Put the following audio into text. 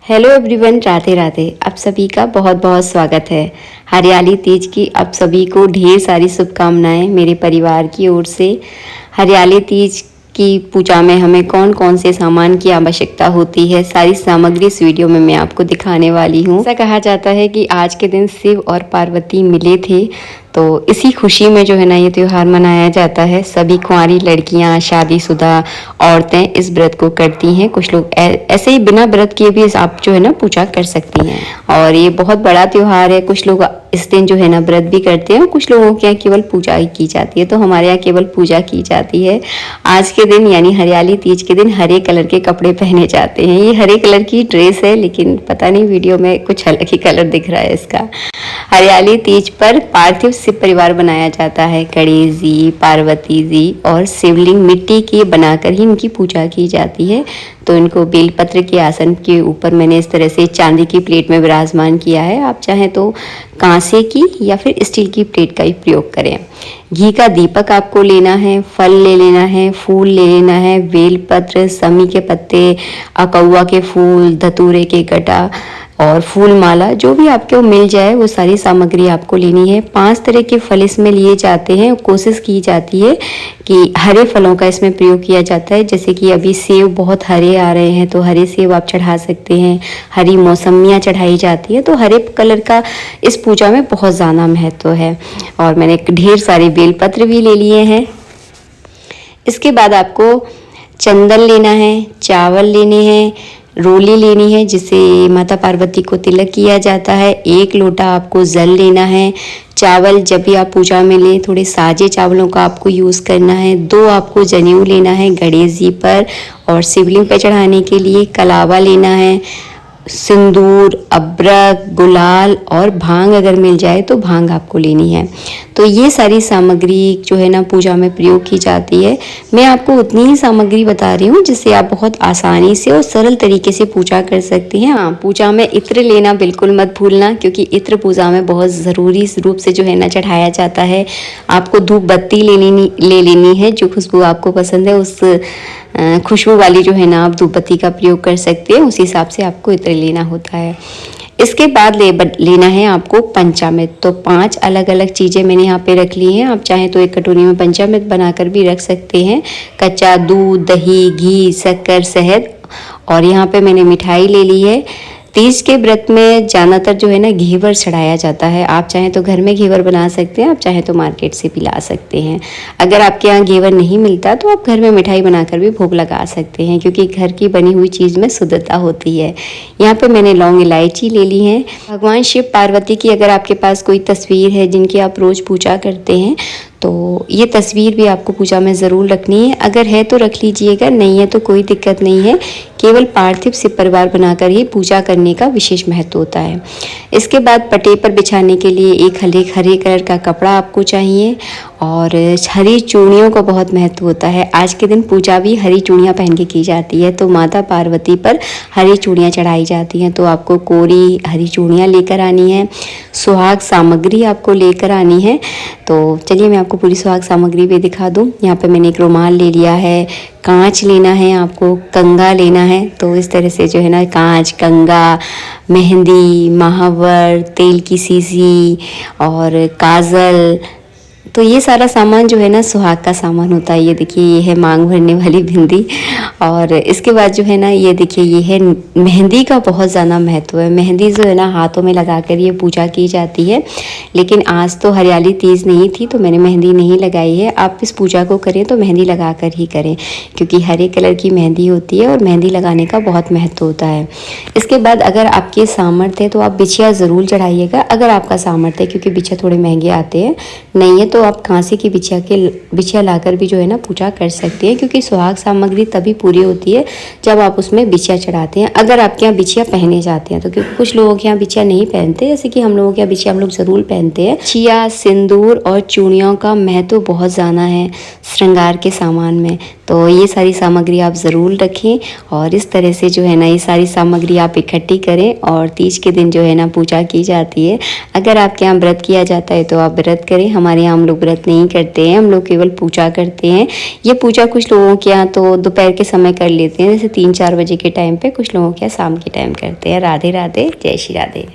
Hello everyone, Radhe Radhe. आप सभी का बहुत बहुत स्वागत है। हरियाली तीज की आप सभी को ढेर सारी शुभकामनाएं मेरे परिवार की ओर से। हरियाली तीज की पूजा में हमें कौन कौन से सामान की आवश्यकता होती है, सारी सामग्री इस वीडियो में मैं आपको दिखाने वाली हूँ। ऐसा कहा जाता है कि आज के दिन शिव और पार्वती मिले थे, तो इसी खुशी में जो है ना ये त्यौहार मनाया जाता है। सभी कुंवारी लड़कियां, शादीशुदा औरतें इस व्रत को करती हैं। कुछ लोग ऐसे ही बिना व्रत किए भी आप जो है ना पूजा कर सकती हैं। और ये बहुत बड़ा त्यौहार है। कुछ लोग इस दिन जो है ना व्रत भी करते हैं, कुछ लोगों के यहाँ केवल पूजा ही की जाती है। तो हमारे यहाँ केवल पूजा की जाती है। आज के दिन यानी हरियाली तीज के दिन हरे कलर के कपड़े पहने जाते हैं। ये हरे कलर की ड्रेस है, लेकिन पता नहीं वीडियो में कुछ अलग ही कलर दिख रहा है इसका। हरियाली तीज पर पार्थिव शिव परिवार बनाया जाता है। गणेश जी, पार्वती जी और शिवलिंग मिट्टी के बनाकर ही इनकी पूजा की जाती है। तो इनको बेलपत्र के आसन के ऊपर मैंने इस तरह से चांदी की प्लेट में विराजमान किया है। आप चाहें तो कांसे की या फिर स्टील की प्लेट का ही प्रयोग करें। घी का दीपक आपको लेना है, फल ले लेना है, फूल ले लेना है, बेलपत्र, समी के पत्ते, अकौआ के फूल, धतूरे के गटा और फूल माला, जो भी आपको मिल जाए वो सारी सामग्री आपको लेनी है। 5 तरह के फल इसमें लिए जाते हैं। कोशिश की जाती है कि हरे फलों का इसमें प्रयोग किया जाता है। जैसे कि अभी सेब बहुत हरे आ रहे हैं, तो हरे सेब आप चढ़ा सकते हैं। हरी मौसमियाँ चढ़ाई जाती है। तो हरे कलर का इस पूजा में बहुत ज़्यादा महत्व है। और मैंने ढेर सारे बेलपत्र भी ले लिए हैं। इसके बाद आपको चंदन लेना है, चावल लेने हैं, रोली लेनी है जिसे माता पार्वती को तिलक किया जाता है। 1 लोटा आपको जल लेना है। चावल जब भी आप पूजा में लें, थोड़े साजे चावलों का आपको यूज़ करना है। 2 आपको जनेऊ लेना है गणेश जी पर, और शिवलिंग पर चढ़ाने के लिए कलावा लेना है। सिंदूर, अबरक, गुलाल और भांग अगर मिल जाए तो भांग आपको लेनी है। तो ये सारी सामग्री जो है ना पूजा में प्रयोग की जाती है। मैं आपको उतनी ही सामग्री बता रही हूँ जिससे आप बहुत आसानी से और सरल तरीके से पूजा कर सकती हैं। हाँ, पूजा में इत्र लेना बिल्कुल मत भूलना, क्योंकि इत्र पूजा में बहुत ज़रूरी रूप से जो है ना चढ़ाया जाता है। आपको धूप बत्ती ले लेनी है। जो खुशबू आपको पसंद है उस खुशबू वाली जो है ना आप धूप बत्ती का प्रयोग कर सकते हैं। उस हिसाब से आपको इत्र लेना होता है। इसके बाद लेना है आपको पंचामृत। तो 5 अलग अलग चीज़ें मैंने यहाँ पे रख ली हैं। आप चाहें तो एक कटोरी में पंचामृत बनाकर भी रख सकते हैं। कच्चा दूध, दही, घी, शक्कर, शहद, और यहाँ पे मैंने मिठाई ले ली है। तीज के व्रत में ज़्यादातर जो है ना घेवर चढ़ाया जाता है। आप चाहें तो घर में घेवर बना सकते हैं, आप चाहें तो मार्केट से भी ला सकते हैं। अगर आपके यहाँ घेवर नहीं मिलता तो आप घर में मिठाई बनाकर भी भोग लगा सकते हैं, क्योंकि घर की बनी हुई चीज़ में शुद्धता होती है। यहाँ पे मैंने लौंग इलायची ले ली है। भगवान शिव पार्वती की अगर आपके पास कोई तस्वीर है जिनकी आप रोज़ पूजा करते हैं, तो ये तस्वीर भी आपको पूजा में ज़रूर रखनी है। अगर है तो रख लीजिएगा, नहीं है तो कोई दिक्कत नहीं है। केवल पार्थिव शिव परिवार बनाकर ही पूजा करने का विशेष महत्व होता है। इसके बाद पटे पर बिछाने के लिए एक हरे कलर का कपड़ा आपको चाहिए, और हरी चूड़ियों का बहुत महत्व होता है। आज के दिन पूजा भी हरी चूड़ियाँ पहन के की जाती है। तो माता पार्वती पर हरी चूड़ियाँ चढ़ाई जाती हैं। तो आपको कोरी हरी चूड़ियाँ लेकर आनी है। सुहाग सामग्री आपको लेकर आनी है। तो चलिए मैं आपको पूरी सुहाग सामग्री भी दिखा दूँ। यहाँ पे मैंने एक रुमाल ले लिया है, कांच लेना है, आपको कंगा लेना है। तो इस तरह से जो है ना कांच, कंगा, मेहंदी, महावर, तेल की शीशी और काजल, तो ये सारा सामान जो है ना सुहाग का सामान होता है। ये देखिए, ये है मांग भरने वाली बिंदी। और इसके बाद जो है ना ये देखिए, ये है मेहंदी का बहुत ज़्यादा महत्व है। मेहंदी जो है ना हाथों में लगाकर ये पूजा की जाती है। लेकिन आज तो हरियाली तीज नहीं थी तो मैंने मेहंदी नहीं लगाई है। आप इस पूजा को करें तो मेहंदी लगा कर ही करें, क्योंकि हरे कलर की मेहंदी होती है और मेहंदी लगाने का बहुत महत्व होता है। इसके बाद अगर आपके सामर्थ्य है तो आप बिछिया ज़रूर चढ़ाइएगा, अगर आपका सामर्थ्य है, क्योंकि बिछिया थोड़े महंगे आते हैं। नहीं है तो आप कांसे की बिछिया लाकर भी जो है ना पूजा कर सकते हैं, क्योंकि सुहाग सामग्री तभी पूरी होती है जब आप उसमें बिछिया चढ़ाते हैं। अगर आपके यहाँ बिछिया पहने जाते हैं तो, क्योंकि कुछ लोगों के यहाँ बिछिया नहीं पहनते, जैसे कि हम लोगों के यहाँ बिछिया हम लोग ज़रूर पहनते हैं। छिया, सिंदूर और चूड़ियों का महत्व बहुत ज़्यादा है श्रृंगार के सामान में। तो ये सारी सामग्री आप ज़रूर रखें, और इस तरह से जो है ना ये सारी सामग्री आप इकट्ठी करें, और तीज के दिन जो है ना पूजा की जाती है। अगर आपके यहाँ व्रत किया जाता है तो आप व्रत करें। हमारे यहाँ हम लोग व्रत नहीं करते हैं, हम लोग केवल पूजा करते हैं। ये पूजा कुछ लोगों के यहाँ तो दोपहर के समय कर लेते हैं, जैसे 3-4 बजे के टाइम पे, कुछ लोगों के यहाँ शाम के टाइम करते हैं। राधे राधे, जय श्री राधे।